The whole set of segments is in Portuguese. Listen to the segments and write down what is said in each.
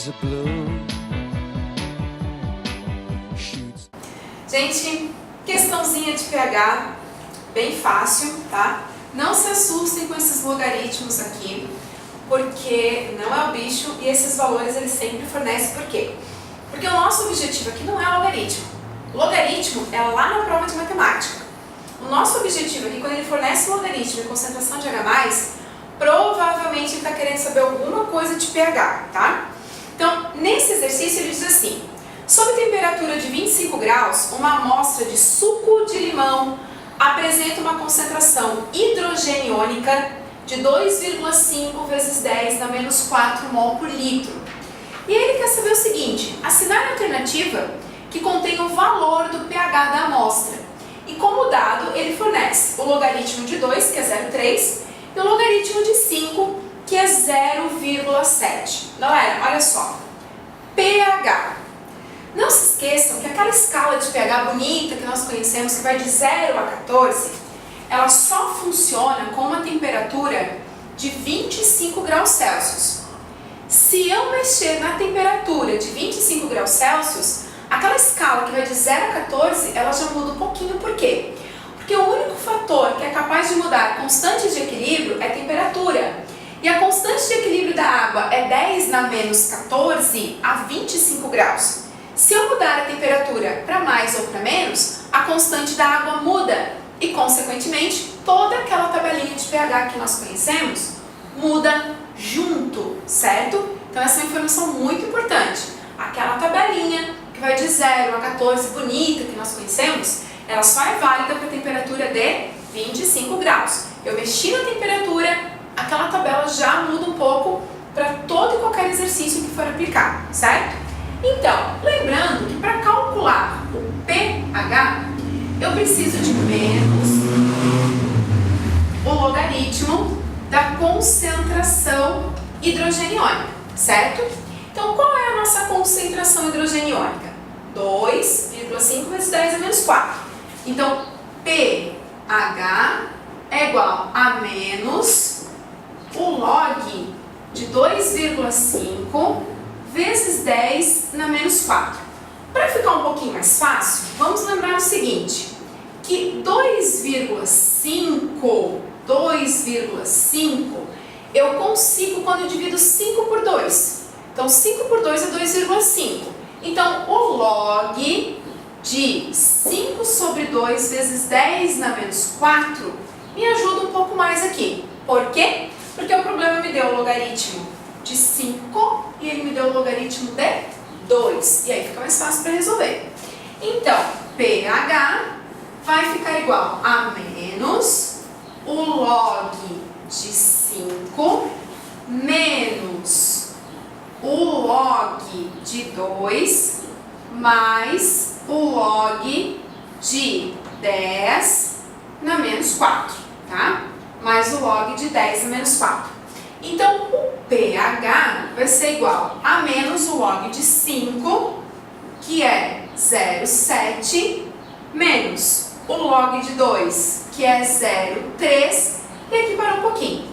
skies are blue. Gente, questãozinha de pH, bem fácil, tá? Não se assustem com esses logaritmos aqui, porque não é o bicho e esses valores eles sempre fornecem. Por quê? Porque o nosso objetivo aqui não é logaritmo. Logaritmo é lá na prova de matemática. O nosso objetivo aqui, quando ele fornece logaritmo e concentração de H+, provavelmente ele está querendo saber alguma coisa de pH, tá? Então, nesse exercício ele diz assim: sob temperatura de 25 graus, uma amostra de suco de limão apresenta uma concentração hidrogeniônica de 2,5 vezes 10 na menos 4 mol por litro. E ele quer saber o seguinte: assinale a alternativa que contém o valor do pH da amostra. E como dado, ele fornece o logaritmo de 2, que é 0,3, e o logaritmo de 5, que é 0,7. Galera, olha só. pH. Não se esqueçam que aquela escala de pH bonita que nós conhecemos, que vai de 0 a 14, ela só funciona com uma temperatura de 25 graus Celsius. Se eu mexer na temperatura de 25 graus Celsius, aquela escala que vai de 0 a 14, ela já muda um pouquinho. Por quê? Porque o único fator que é capaz de mudar a constante de equilíbrio é a temperatura. E a constante de equilíbrio da água é 10 na menos 14 a 25 graus. Se eu mudar a temperatura para mais ou para menos, a constante da água muda e, consequentemente, toda aquela tabelinha de pH que nós conhecemos muda junto, certo? Então essa é uma informação muito importante. Aquela tabelinha que vai de 0 a 14, bonita, que nós conhecemos, ela só é válida para a temperatura de 25 graus. Eu mexi na temperatura, aquela tabela já muda um pouco para todo e qualquer exercício que for aplicar, certo? Então, lembrando que para calcular o pH, eu preciso de menos o logaritmo da concentração hidrogeniônica, certo? Então, qual é a nossa concentração hidrogeniônica? 2,5 vezes 10 a menos 4. Então, pH é igual a menos o log de 2,5 vezes 10 na menos 4. Para ficar um pouquinho mais fácil, vamos lembrar o seguinte, que 2,5 eu consigo quando eu divido 5 por 2. Então, 5 por 2 é 2,5. Então, o log de 5 sobre 2 vezes 10 na menos 4 me ajuda um pouco mais aqui. Por quê? Porque o problema me deu o logaritmo de 5 e ele me deu o logaritmo de 2. E aí fica mais fácil para resolver. Então, pH vai ficar igual a menos o log de 5 menos o log de 2 mais o log de 10 na menos 4, tá? Mais o log de 10 na menos 4. Então, o pH vai ser igual a menos o log de 5, que é 0,7, menos o log de 2, que é 0,3, e aqui para um pouquinho.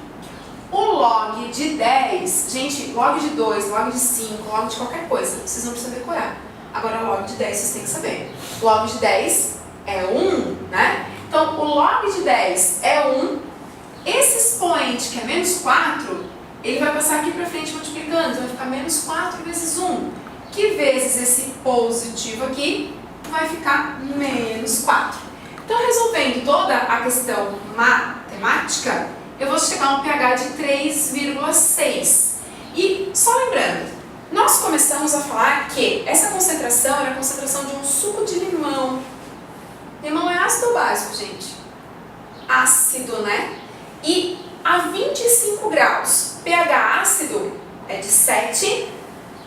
O log de 10, gente, log de 2, log de 5, log de qualquer coisa, vocês não precisam decorar. Agora, log de 10 vocês têm que saber. Log de 10 é 1, né? Então, o log de 10 é 1. Esse expoente, que é menos 4, ele vai passar aqui para frente multiplicando, então vai ficar menos 4 vezes 1, que vezes esse positivo aqui, vai ficar menos 4. Então, resolvendo toda a questão matemática, eu vou chegar a um pH de 3,6. E, só lembrando, nós começamos a falar que essa concentração era a concentração de um suco de limão. Limão é ácido ou básico, gente? Ácido, né? E a 25 graus, pH ácido é de 7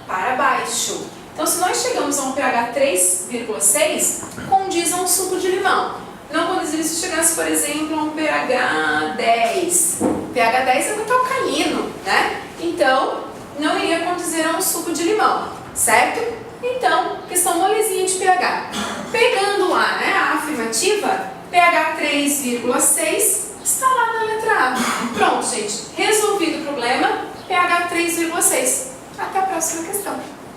para baixo. Então, se nós chegamos a um pH 3,6, condiz a um suco de limão. Não condiz se chegasse, por exemplo, a um pH 10. pH 10 é muito alcalino, né? Então, não iria condizer a um suco de limão, certo? Então, questão molezinha de pH. Pegando lá, né, a afirmativa, pH 3,6 está lá na letra A. Pronto, gente. Resolvido o problema, pH 3,6. Até a próxima questão.